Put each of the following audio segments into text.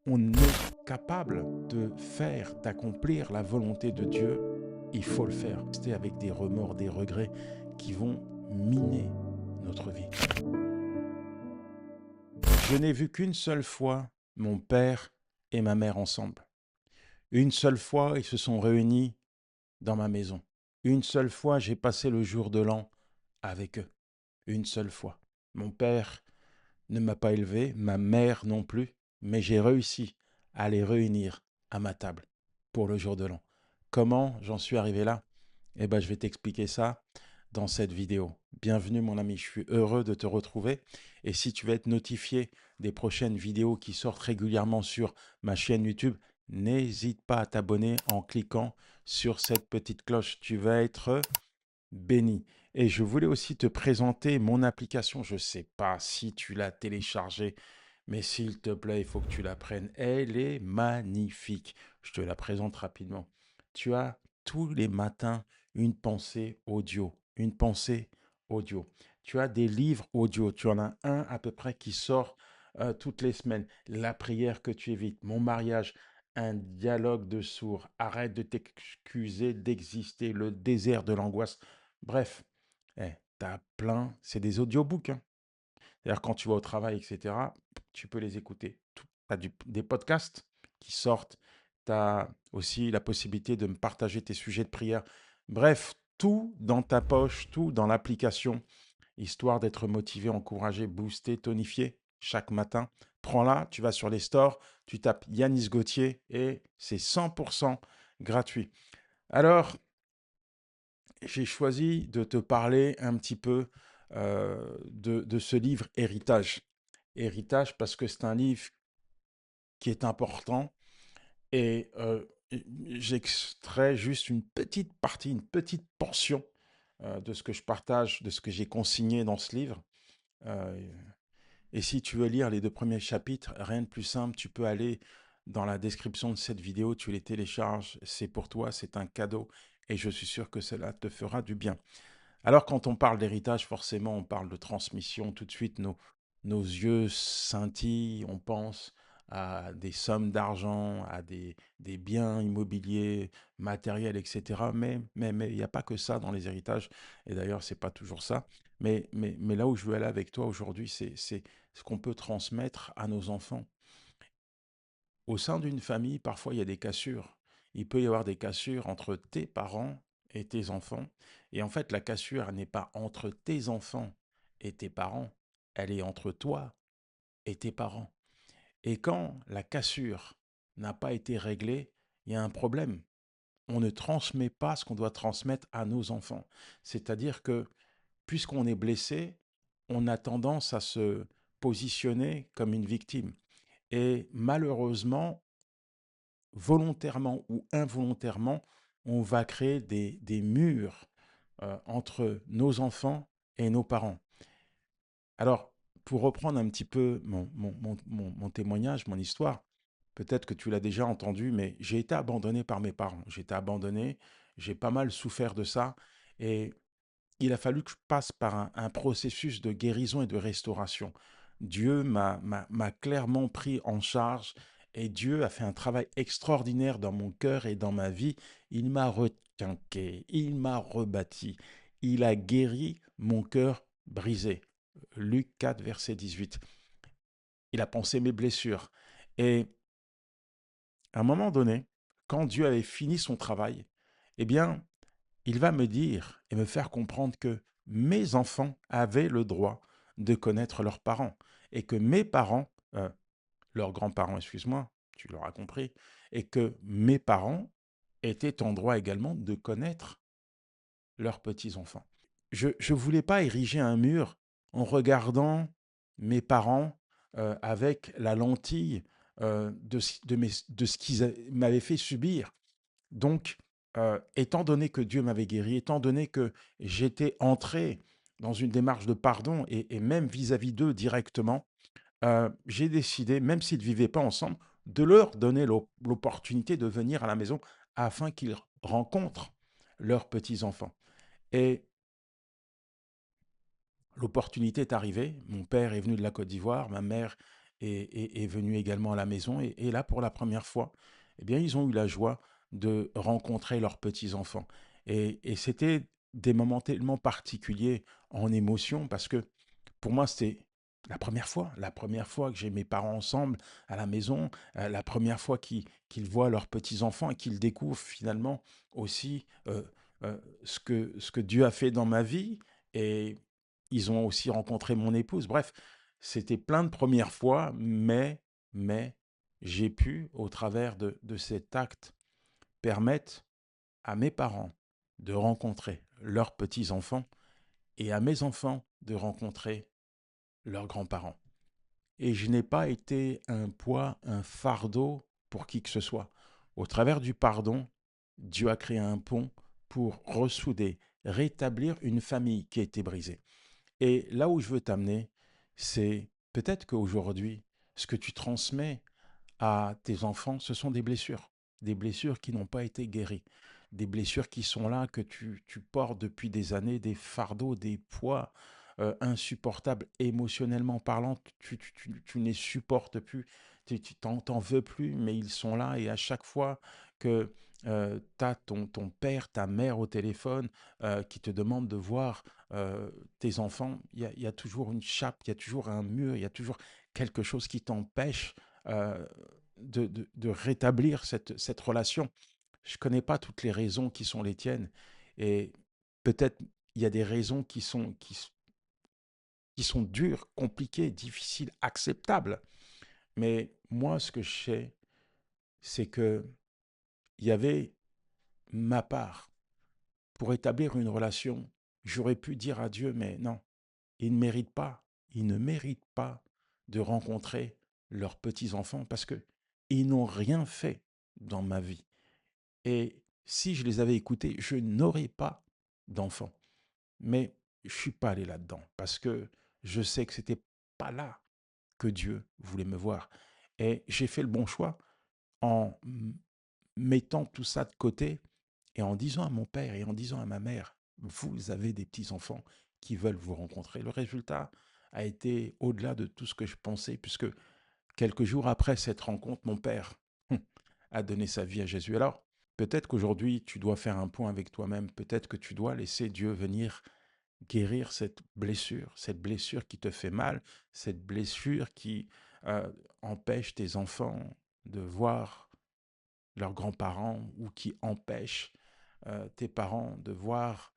on est capable de faire, d'accomplir la volonté de Dieu, il faut le faire. Rester avec des remords, des regrets qui vont miner notre vie. Je n'ai vu qu'une seule fois mon père et ma mère ensemble. Une seule fois, ils se sont réunis dans ma maison. Une seule fois, j'ai passé le jour de l'an avec eux. Une seule fois. Mon père ne m'a pas élevé, ma mère non plus, mais j'ai réussi à les réunir à ma table pour le jour de l'an. Comment j'en suis arrivé là? Eh bien, je vais t'expliquer ça dans cette vidéo. Bienvenue mon ami, je suis heureux de te retrouver. Et si tu veux être notifié des prochaines vidéos qui sortent régulièrement sur ma chaîne YouTube, n'hésite pas à t'abonner en cliquant sur cette petite cloche. Tu vas être béni. Et je voulais aussi te présenter mon application. Je ne sais pas si tu l'as téléchargée, mais s'il te plaît, il faut que tu la prennes. Elle est magnifique. Je te la présente rapidement. Tu as tous les matins une pensée audio. Une pensée audio. Tu as des livres audio. Tu en as un à peu près qui sort toutes les semaines. La prière que tu évites. Mon mariage. Un dialogue de sourds. Arrête de t'excuser d'exister. Le désert de l'angoisse. Bref, t'as plein. C'est des audiobooks, hein. C'est-à-dire quand tu vas au travail, etc., tu peux les écouter. Tu as des podcasts qui sortent. Tu as aussi la possibilité de me partager tes sujets de prière. Bref, tout dans ta poche, tout dans l'application, histoire d'être motivé, encouragé, boosté, tonifié chaque matin. Prends-la, tu vas sur les stores, tu tapes Yanis Gauthier et c'est 100% gratuit. Alors, j'ai choisi de te parler un petit peu de ce livre Héritage. Héritage parce que c'est un livre qui est important et j'extrais juste une petite partie, une petite portion de ce que je partage, de ce que j'ai consigné dans ce livre. Euh, et si tu veux lire les 2 premiers chapitres, rien de plus simple, tu peux aller dans la description de cette vidéo, tu les télécharges, c'est pour toi, c'est un cadeau et je suis sûr que cela te fera du bien. Alors, quand on parle d'héritage, forcément, on parle de transmission. Tout de suite, nos yeux scintillent, on pense à des sommes d'argent, à des biens immobiliers, matériels, etc. Mais il n'y a pas que ça dans les héritages. Et d'ailleurs, c'est pas toujours ça. Mais là où je veux aller avec toi aujourd'hui, c'est ce qu'on peut transmettre à nos enfants. Au sein d'une famille, parfois, il y a des cassures. Il peut y avoir des cassures entre tes parents et tes enfants. Et en fait, la cassure, elle n'est pas entre tes enfants et tes parents, elle est entre toi et tes parents. Et quand la cassure n'a pas été réglée, il y a un problème. On ne transmet pas ce qu'on doit transmettre à nos enfants. C'est-à-dire que, puisqu'on est blessé, on a tendance à se positionner comme une victime. Et malheureusement, volontairement ou involontairement, on va créer des murs entre nos enfants et nos parents. Alors, pour reprendre un petit peu mon témoignage, mon histoire, peut-être que tu l'as déjà entendu, mais j'ai été abandonné par mes parents. J'ai été abandonné, j'ai pas mal souffert de ça, et il a fallu que je passe par un processus de guérison et de restauration. Dieu m'a clairement pris en charge et Dieu a fait un travail extraordinaire dans mon cœur et dans ma vie. Il m'a requinqué, il m'a rebâti, il a guéri mon cœur brisé. Luc 4, verset 18. Il a pensé mes blessures. Et à un moment donné, quand Dieu avait fini son travail, eh bien, il va me dire et me faire comprendre que mes enfants avaient le droit de connaître leurs parents et que mes parents, leurs grands-parents, excuse-moi, tu l'auras compris, et que mes parents étaient en droit également de connaître leurs petits-enfants. Je ne voulais pas ériger un mur en regardant mes parents avec la lentille de ce qu'ils m'avaient fait subir. Donc, étant donné que Dieu m'avait guéri, étant donné que j'étais entré dans une démarche de pardon et même vis-à-vis d'eux directement, j'ai décidé, même s'ils ne vivaient pas ensemble, de leur donner l'opportunité de venir à la maison afin qu'ils rencontrent leurs petits-enfants. Et l'opportunité est arrivée. Mon père est venu de la Côte d'Ivoire, ma mère est venu également à la maison. Et là, pour la première fois, eh bien, ils ont eu la joie de rencontrer leurs petits-enfants. Et c'était des moments tellement particuliers en émotion parce que pour moi, c'était la première fois que j'ai mes parents ensemble à la maison, la première fois qu'ils voient leurs petits-enfants et qu'ils découvrent finalement aussi ce que Dieu a fait dans ma vie. Et ils ont aussi rencontré mon épouse. Bref, c'était plein de premières fois, mais j'ai pu, au travers de cet acte, permettre à mes parents de rencontrer leurs petits-enfants et à mes enfants de rencontrer leurs grands-parents. Et je n'ai pas été un poids, un fardeau pour qui que ce soit. Au travers du pardon, Dieu a créé un pont pour ressouder, rétablir une famille qui a été brisée. Et là où je veux t'amener, c'est peut-être qu'aujourd'hui, ce que tu transmets à tes enfants, ce sont des blessures qui n'ont pas été guéries, des blessures qui sont là, que tu portes depuis des années, des fardeaux, des poids insupportables émotionnellement parlant, tu ne les supportes plus, tu t'en veux plus, mais ils sont là et à chaque fois que tu as ton père, ta mère au téléphone qui te demande de voir tes enfants, il y a toujours une chape, il y a toujours un mur, il y a toujours quelque chose qui t'empêche euh, de rétablir cette relation. Je ne connais pas toutes les raisons qui sont les tiennes. Et peut-être il y a des raisons qui sont dures, compliquées, difficiles, acceptables. Mais moi, ce que je sais, c'est que il y avait ma part. Pour établir une relation, j'aurais pu dire à Dieu, mais non, ils ne méritent pas de rencontrer leurs petits-enfants parce que ils n'ont rien fait dans ma vie. Et si je les avais écoutés, je n'aurais pas d'enfants. Mais je suis pas allé là-dedans parce que je sais que c'était pas là que Dieu voulait me voir. Et j'ai fait le bon choix en mettant tout ça de côté et en disant à mon père et en disant à ma mère, vous avez des petits-enfants qui veulent vous rencontrer. Le résultat a été au-delà de tout ce que je pensais, puisque quelques jours après cette rencontre, mon père a donné sa vie à Jésus. Alors, peut-être qu'aujourd'hui, tu dois faire un point avec toi-même. Peut-être que tu dois laisser Dieu venir guérir cette blessure qui te fait mal, cette blessure qui empêche tes enfants de voir leurs grands-parents ou qui empêche tes parents de voir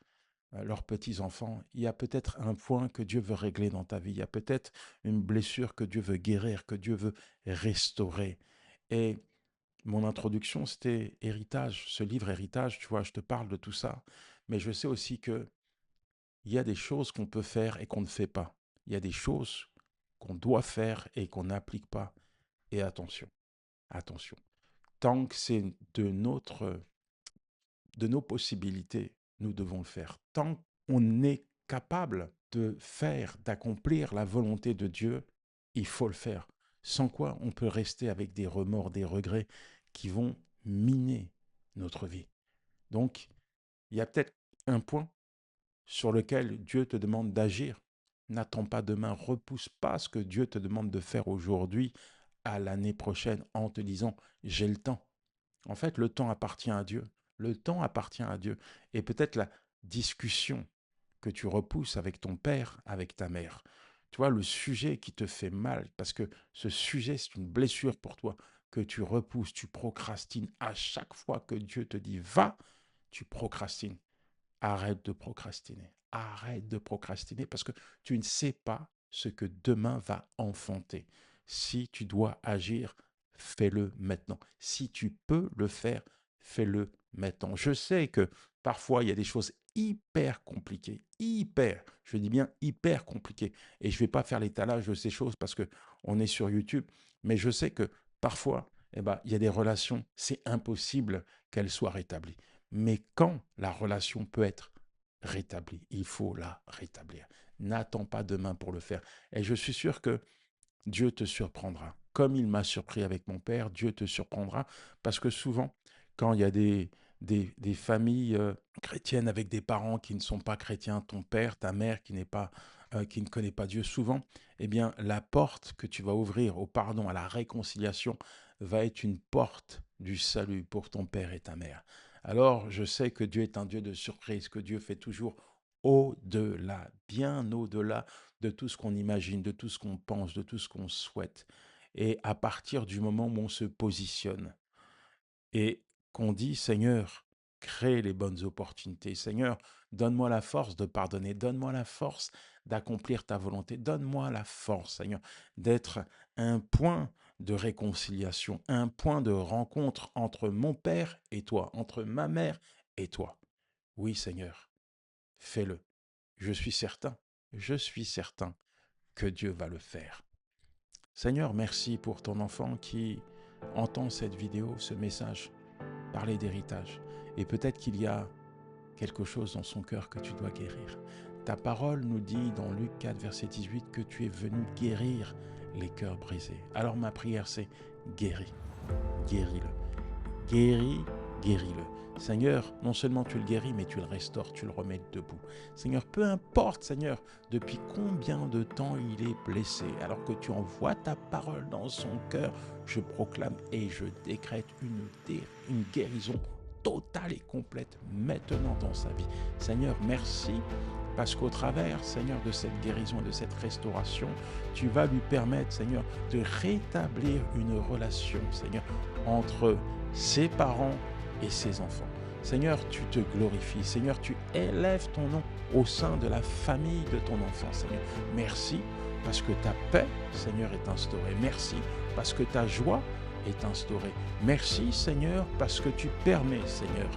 leurs petits-enfants. Il y a peut-être un point que Dieu veut régler dans ta vie. Il y a peut-être une blessure que Dieu veut guérir, que Dieu veut restaurer. Et mon introduction, c'était Héritage, ce livre Héritage, tu vois, je te parle de tout ça. Mais je sais aussi que il y a des choses qu'on peut faire et qu'on ne fait pas. Il y a des choses qu'on doit faire et qu'on n'applique pas. Et attention, attention. Tant que c'est de nos possibilités, nous devons le faire. Tant qu'on est capable de faire, d'accomplir la volonté de Dieu, il faut le faire. Sans quoi on peut rester avec des remords, des regrets qui vont miner notre vie. Donc, il y a peut-être un point sur lequel Dieu te demande d'agir. N'attends pas demain, repousse pas ce que Dieu te demande de faire aujourd'hui à l'année prochaine en te disant j'ai le temps. En fait, le temps appartient à Dieu. Le temps appartient à Dieu. Et peut-être la discussion que tu repousses avec ton père, avec ta mère. Tu vois, le sujet qui te fait mal, parce que ce sujet, c'est une blessure pour toi, que tu repousses, tu procrastines. À chaque fois que Dieu te dit va, tu procrastines. Arrête de procrastiner. Arrête de procrastiner parce que tu ne sais pas ce que demain va enfanter. Si tu dois agir, fais-le maintenant. Si tu peux le faire, fais-le maintenant. Je sais que parfois, il y a des choses hyper compliquées, je dis bien hyper compliquées. Et je ne vais pas faire l'étalage de ces choses parce que on est sur YouTube, mais je sais que parfois, eh ben, il y a des relations, c'est impossible qu'elles soient rétablies. Mais quand la relation peut être rétablie, il faut la rétablir. N'attends pas demain pour le faire. Et je suis sûr que Dieu te surprendra. Comme il m'a surpris avec mon père, Dieu te surprendra. Parce que souvent, quand il y a des familles chrétiennes avec des parents qui ne sont pas chrétiens, ton père, ta mère qui n'est pas qui ne connaît pas Dieu souvent, eh bien, la porte que tu vas ouvrir au pardon, à la réconciliation, va être une porte du salut pour ton père et ta mère. Alors, je sais que Dieu est un Dieu de surprise, que Dieu fait toujours au-delà, bien au-delà de tout ce qu'on imagine, de tout ce qu'on pense, de tout ce qu'on souhaite. Et à partir du moment où on se positionne et qu'on dit, Seigneur, crée les bonnes opportunités. Seigneur, donne-moi la force de pardonner. Donne-moi la force d'accomplir ta volonté. Donne-moi la force, Seigneur, d'être un point de réconciliation, un point de rencontre entre mon Père et toi, entre ma mère et toi. Oui, Seigneur, fais-le. Je suis certain que Dieu va le faire. Seigneur, merci pour ton enfant qui entend cette vidéo, ce message, parler d'héritage. Et peut-être qu'il y a quelque chose dans son cœur que tu dois guérir. Ta parole nous dit dans Luc 4, verset 18, que tu es venu guérir les cœurs brisés. Alors ma prière, c'est guéris, guéris-le, guéris-le. Seigneur, non seulement tu le guéris, mais tu le restaures, tu le remets debout. Seigneur, peu importe, Seigneur, depuis combien de temps il est blessé, alors que tu envoies ta parole dans son cœur, je proclame et je décrète une guérison totale et complète maintenant dans sa vie. Seigneur, merci parce qu'au travers, Seigneur, de cette guérison et de cette restauration, tu vas lui permettre, Seigneur, de rétablir une relation, Seigneur, entre ses parents et ses enfants. Seigneur, tu te glorifies. Seigneur, tu élèves ton nom au sein de la famille de ton enfant, Seigneur. Merci parce que ta paix, Seigneur, est instaurée. Merci parce que ta joie est instaurée. Merci, Seigneur, parce que tu permets, Seigneur,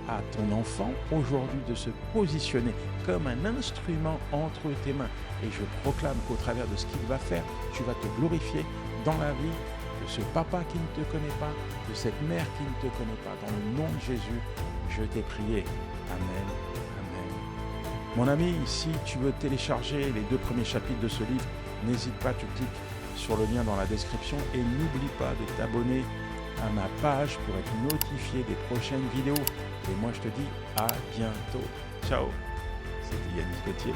à ton enfant aujourd'hui de se positionner comme un instrument entre tes mains. Et je proclame qu'au travers de ce qu'il va faire, tu vas te glorifier dans la vie de ce papa qui ne te connaît pas, de cette mère qui ne te connaît pas. Dans le nom de Jésus, je t'ai prié. Amen. Amen. Mon ami, si tu veux télécharger les 2 premiers chapitres de ce livre, n'hésite pas, tu cliques sur le lien dans la description et n'oublie pas de t'abonner à ma page pour être notifié des prochaines vidéos. Et moi, je te dis à bientôt. Ciao. C'était Yannis Gauthier.